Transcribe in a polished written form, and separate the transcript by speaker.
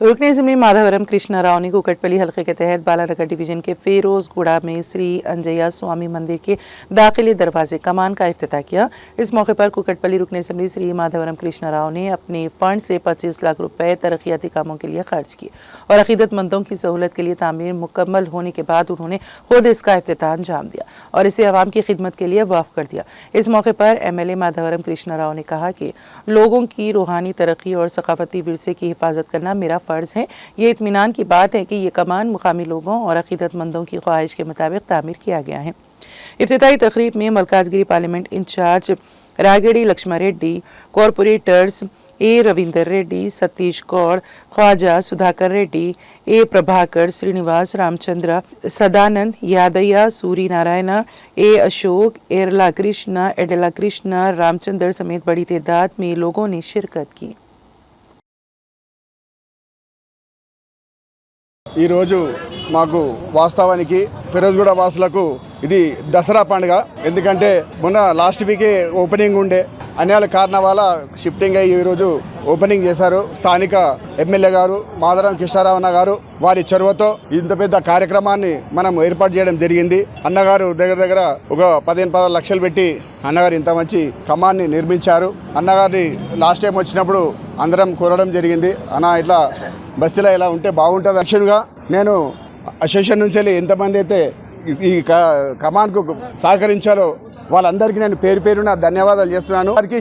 Speaker 1: रुकन असेंबली माधवरम कृष्णाराव ने कुकटपल्ली हल्के के तहत बालानगर डिवीजन के फेरोजगुड़ा में श्री अंजया स्वामी मंदिर के दाखिली दरवाजे कमान का इफ्तिताह किया। इस मौके पर कुकटपल्ली रुकन असेंबली श्री माधवरम कृष्णाराव ने अपने फंड से 25 लाख रुपए तरक्याती कामों के लिए खर्च किए और अकीदतमंदों की सहूलत के लिए तामीर मुकम्मल होने के बाद उन्होंने खुद इसका इफ्तिताह अंजाम दिया और इसे अवाम की खिदमत के लिए वक्फ कर दिया। इस मौके पर MLA माधवरम कृष्णाराव ने कहा कि लोगों की रूहानी तरक्की और सकाफती विरसे की हिफाजत करना मेरा फर्ज है। ये इत्मीनान की बात है कि ये कमान मुकामी लोगों और अकीदतमंदों की ख्वाहिश के मुताबिक तामीर किया गया है। इफ्तिताही तकरीब में Malkajgiri parliament incharge Ragidi Laxman Reddy, corporators A Ravinder Reddy, Satish Goud, Khwaja Sudhakar Reddy, A Prabhakar, Srinivas, Ramchandra, Sadanand, Yadaiah, Suri Narayan, A Ashok, Erla Krishna, Edla Krishna, Ramchandra समेत बड़ी तादाद में लोगों ने शिरकत की।
Speaker 2: ఈ రోజు మాకు వాస్తవానికి ఫిరోజ్గూడ వాసులకు ఇది దసరా పండుగ. ఎందుకంటే మొన్న లాస్ట్ వీకే ఓపెనింగ్ ఉండే అన్యాల కారణం వల్ల షిఫ్టింగ్ అయ్యి ఈరోజు ఓపెనింగ్ చేశారు. స్థానిక ఎమ్మెల్యే గారు మాధవరం కృష్ణారావు అన్న గారు వారి చొరవతో ఇంత పెద్ద కార్యక్రమాన్ని మనం ఏర్పాటు చేయడం జరిగింది. అన్నగారు దగ్గర ఒక 15-16 లక్షలు పెట్టి అన్నగారు ఇంత మంచి కమాన్ని నిర్మించారు. అన్నగారిని లాస్ట్ టైం వచ్చినప్పుడు అందరం కోరడం జరిగింది, అన్న ఇట్లా బస్తీలో ఇలా ఉంటే బాగుంటుంది. యాక్చువల్గా నేను అసోసియేషన్ నుంచి వెళ్ళి ఎంతమంది అయితే ఈ కమాన్కు సహకరించారో వాళ్ళందరికీ నేను పేరు పేరున ధన్యవాదాలు చేస్తున్నాను. వారికి